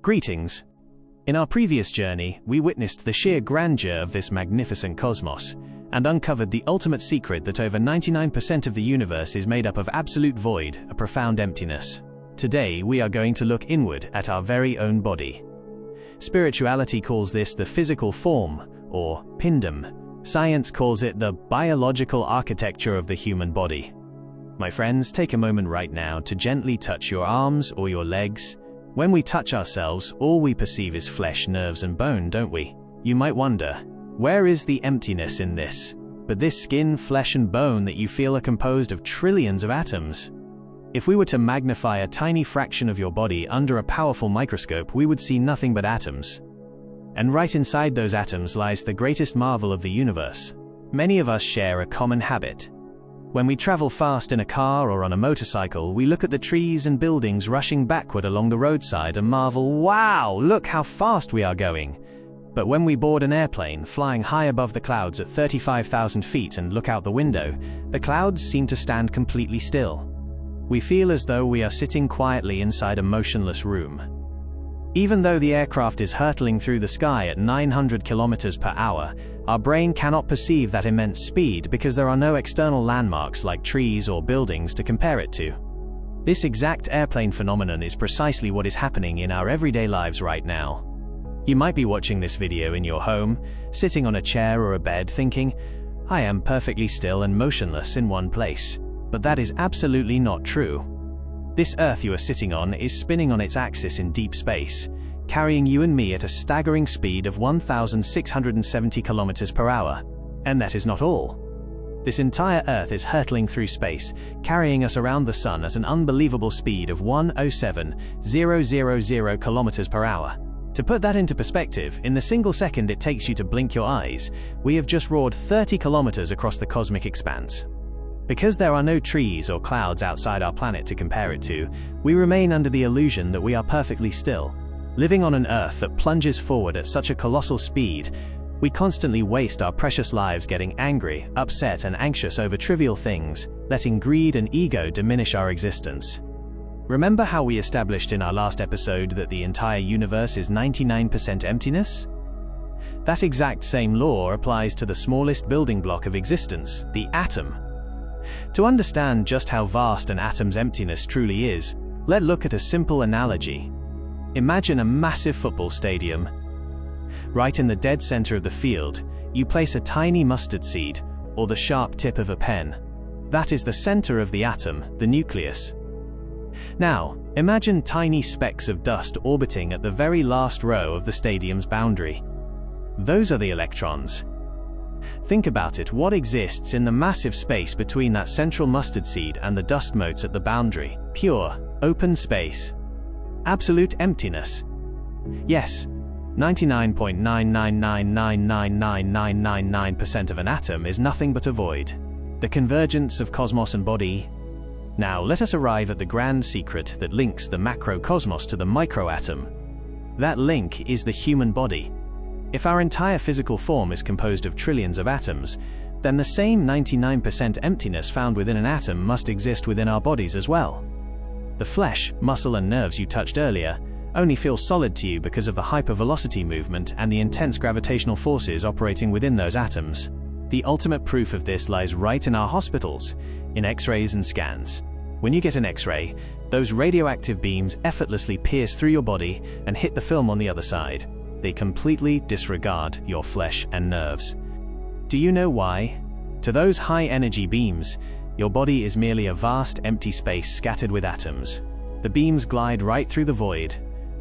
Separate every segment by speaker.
Speaker 1: Greetings. In our previous journey, we witnessed the sheer grandeur of this magnificent cosmos, and uncovered the ultimate secret that over 99% of the universe is made up of absolute void, a profound emptiness. Today, we are going to look inward at our very own body. Spirituality calls this the physical form, or pindam. Science calls it the biological architecture of the human body. My friends, take a moment right now to gently touch your arms or your legs. When we touch ourselves, all we perceive is flesh, nerves, and bone, don't we? You might wonder, where is the emptiness in this? But this skin, flesh, and bone that you feel are composed of trillions of atoms. If we were to magnify a tiny fraction of your body under a powerful microscope, we would see nothing but atoms. And right inside those atoms lies the greatest marvel of the universe. Many of us share a common habit. When we travel fast in a car or on a motorcycle, we look at the trees and buildings rushing backward along the roadside and marvel, wow, look how fast we are going. But when we board an airplane flying high above the clouds at 35,000 feet and look out the window, the clouds seem to stand completely still. We feel as though we are sitting quietly inside a motionless room. Even though the aircraft is hurtling through the sky at 900 kilometers per hour, our brain cannot perceive that immense speed because there are no external landmarks like trees or buildings to compare it to. This exact airplane phenomenon is precisely what is happening in our everyday lives right now. You might be watching this video in your home, sitting on a chair or a bed thinking, I am perfectly still and motionless in one place. But that is absolutely not true. This Earth you are sitting on is spinning on its axis in deep space, carrying you and me at a staggering speed of 1,670 kilometers per hour. And that is not all. This entire Earth is hurtling through space, carrying us around the Sun at an unbelievable speed of 107,000 kilometers per hour. To put that into perspective, in the single second it takes you to blink your eyes, we have just roared 30 kilometers across the cosmic expanse. Because there are no trees or clouds outside our planet to compare it to, we remain under the illusion that we are perfectly still. Living on an Earth that plunges forward at such a colossal speed, we constantly waste our precious lives getting angry, upset, and anxious over trivial things, letting greed and ego diminish our existence. Remember how we established in our last episode that the entire universe is 99% emptiness? That exact same law applies to the smallest building block of existence, the atom. To understand just how vast an atom's emptiness truly is, let's look at a simple analogy. Imagine a massive football stadium. Right in the dead center of the field, you place a tiny mustard seed, or the sharp tip of a pen. That is the center of the atom, the nucleus. Now, imagine tiny specks of dust orbiting at the very last row of the stadium's boundary. Those are the electrons. Think about it, what exists in the massive space between that central mustard seed and the dust motes at the boundary? Pure, open space. Absolute emptiness. Yes, 99.9999999% of an atom is nothing but a void. The convergence of cosmos and body. Now let us arrive at the grand secret that links the macrocosmos to the microatom. That link is the human body. If our entire physical form is composed of trillions of atoms, then the same 99% emptiness found within an atom must exist within our bodies as well. The flesh, muscle, and nerves you touched earlier only feel solid to you because of the hypervelocity movement and the intense gravitational forces operating within those atoms. The ultimate proof of this lies right in our hospitals, in X-rays and scans. When you get an X-ray, those radioactive beams effortlessly pierce through your body and hit the film on the other side. They completely disregard your flesh and nerves. Do you know why? To those high-energy beams, your body is merely a vast empty space scattered with atoms. The beams glide right through the void,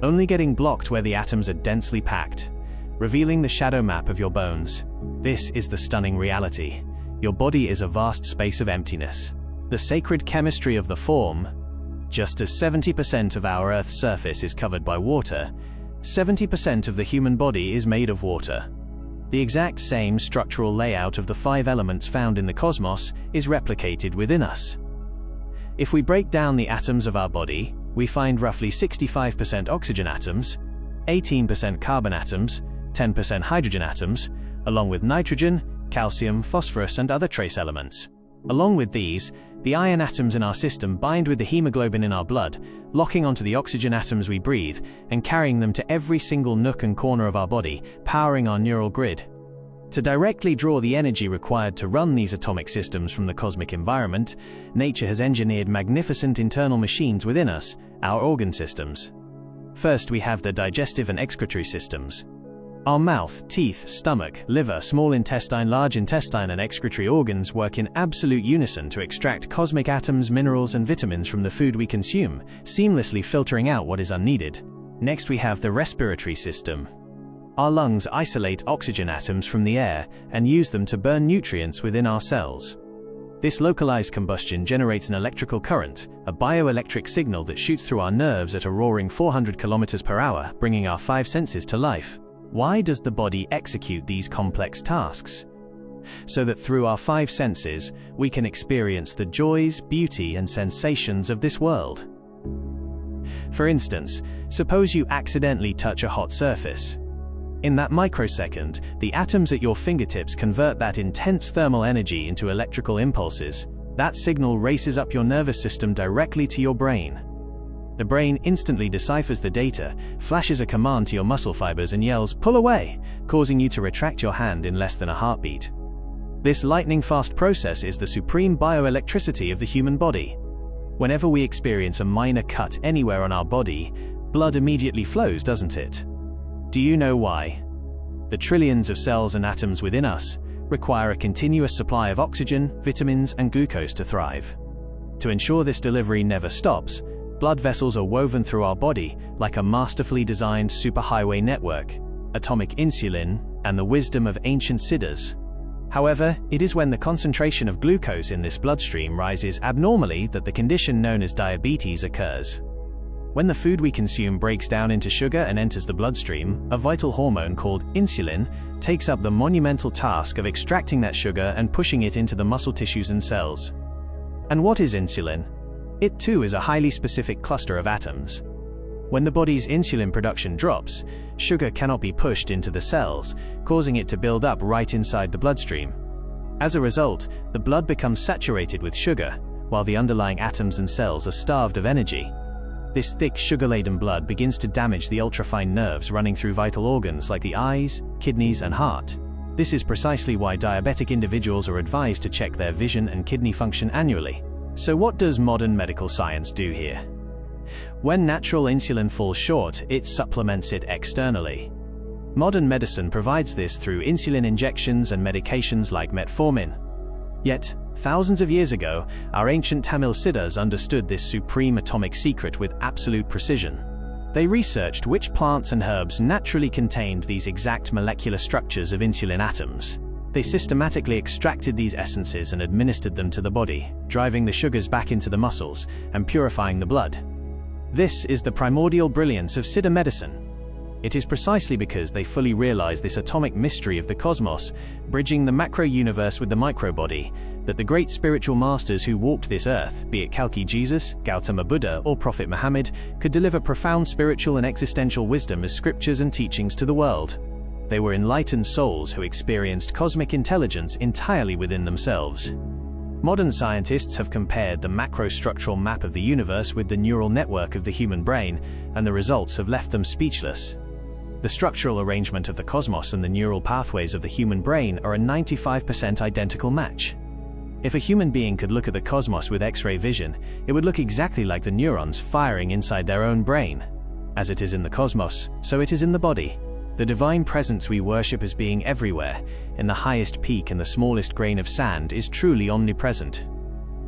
Speaker 1: only getting blocked where the atoms are densely packed, revealing the shadow map of your bones. This is the stunning reality. Your body is a vast space of emptiness. The sacred chemistry of the form. Just as 70% of our Earth's surface is covered by water, 70% of the human body is made of water. The exact same structural layout of the 5 elements found in the cosmos is replicated within us. If we break down the atoms of our body, we find roughly 65% oxygen atoms, 18% carbon atoms, 10% hydrogen atoms, along with nitrogen, calcium, phosphorus, and other trace elements. Along with these, The iron atoms in our system bind with the hemoglobin in our blood, locking onto the oxygen atoms we breathe and carrying them to every single nook and corner of our body, powering our neural grid. To directly draw the energy required to run these atomic systems from the cosmic environment, nature has engineered magnificent internal machines within us, our organ systems. First, we have the digestive and excretory systems. Our mouth, teeth, stomach, liver, small intestine, large intestine, and excretory organs work in absolute unison to extract cosmic atoms, minerals, and vitamins from the food we consume, seamlessly filtering out what is unneeded. Next, we have the respiratory system. Our lungs isolate oxygen atoms from the air and use them to burn nutrients within our cells. This localized combustion generates an electrical current, a bioelectric signal that shoots through our nerves at a roaring 400 kilometers per hour, bringing our 5 senses to life. Why does the body execute these complex tasks? So that through our 5 senses, we can experience the joys, beauty, and sensations of this world. For instance, suppose you accidentally touch a hot surface. In that microsecond, the atoms at your fingertips convert that intense thermal energy into electrical impulses. That signal races up your nervous system directly to your brain. The brain instantly deciphers the data, flashes a command to your muscle fibers and yells, "Pull away," causing you to retract your hand in less than a heartbeat. This lightning-fast process is the supreme bioelectricity of the human body. Whenever we experience a minor cut anywhere on our body, blood immediately flows, doesn't it? Do you know why? The trillions of cells and atoms within us require a continuous supply of oxygen, vitamins, and glucose to thrive. To ensure this delivery never stops, blood vessels are woven through our body like a masterfully designed superhighway network, atomic insulin, and the wisdom of ancient siddhas. However, it is when the concentration of glucose in this bloodstream rises abnormally that the condition known as diabetes occurs. When the food we consume breaks down into sugar and enters the bloodstream, a vital hormone called insulin takes up the monumental task of extracting that sugar and pushing it into the muscle tissues and cells. And what is insulin? It too is a highly specific cluster of atoms. When the body's insulin production drops, sugar cannot be pushed into the cells, causing it to build up right inside the bloodstream. As a result, the blood becomes saturated with sugar, while the underlying atoms and cells are starved of energy. This thick, sugar-laden blood begins to damage the ultrafine nerves running through vital organs like the eyes, kidneys, and heart. This is precisely why diabetic individuals are advised to check their vision and kidney function annually. So what does modern medical science do here? When natural insulin falls short, it supplements it externally. Modern medicine provides this through insulin injections and medications like metformin. Yet, thousands of years ago, our ancient Tamil siddhas understood this supreme atomic secret with absolute precision. They researched which plants and herbs naturally contained these exact molecular structures of insulin atoms. They systematically extracted these essences and administered them to the body, driving the sugars back into the muscles and purifying the blood. This is the primordial brilliance of Siddha medicine. It is precisely because they fully realized this atomic mystery of the cosmos, bridging the macro-universe with the micro-body, that the great spiritual masters who walked this earth, be it Kalki Jesus, Gautama Buddha, or Prophet Muhammad, could deliver profound spiritual and existential wisdom as scriptures and teachings to the world. They were enlightened souls who experienced cosmic intelligence entirely within themselves. Modern scientists have compared the macrostructural map of the universe with the neural network of the human brain, and the results have left them speechless. The structural arrangement of the cosmos and the neural pathways of the human brain are a 95% identical match. If a human being could look at the cosmos with X-ray vision, it would look exactly like the neurons firing inside their own brain. As it is in the cosmos, so it is in the body. The divine presence we worship as being everywhere, in the highest peak and the smallest grain of sand, is truly omnipresent.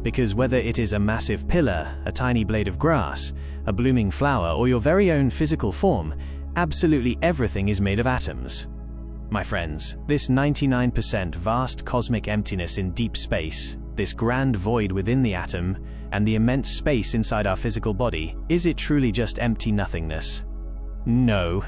Speaker 1: Because whether it is a massive pillar, a tiny blade of grass, a blooming flower, or your very own physical form, absolutely everything is made of atoms. My friends, this 99% vast cosmic emptiness in deep space, this grand void within the atom, and the immense space inside our physical body, is it truly just empty nothingness? No.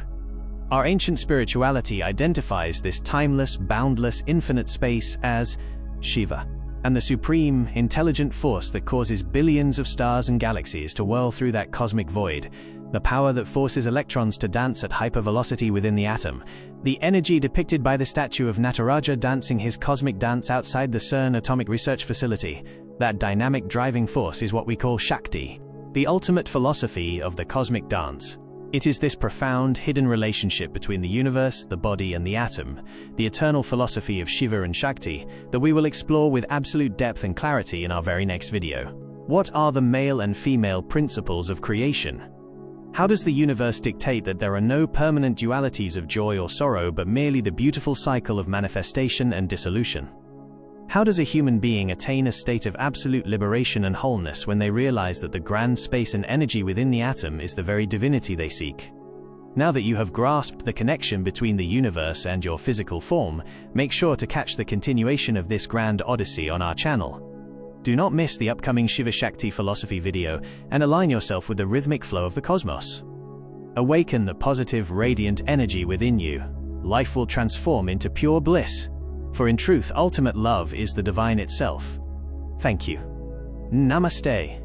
Speaker 1: Our ancient spirituality identifies this timeless, boundless, infinite space as Shiva, and the supreme, intelligent force that causes billions of stars and galaxies to whirl through that cosmic void, the power that forces electrons to dance at hypervelocity within the atom, the energy depicted by the statue of Nataraja dancing his cosmic dance outside the CERN Atomic Research Facility, That dynamic driving force is what we call Shakti, the ultimate philosophy of the cosmic dance. It is this profound, hidden relationship between the universe, the body, and the atom, the eternal philosophy of Shiva and Shakti, that we will explore with absolute depth and clarity in our very next video. What are the male and female principles of creation? How does the universe dictate that there are no permanent dualities of joy or sorrow, but merely the beautiful cycle of manifestation and dissolution? How does a human being attain a state of absolute liberation and wholeness when they realize that the grand space and energy within the atom is the very divinity they seek? Now that you have grasped the connection between the universe and your physical form, make sure to catch the continuation of this grand odyssey on our channel. Do not miss the upcoming Shiva Shakti philosophy video and align yourself with the rhythmic flow of the cosmos. Awaken the positive, radiant energy within you. Life will transform into pure bliss. For in truth, ultimate love is the divine itself. Thank you. Namaste.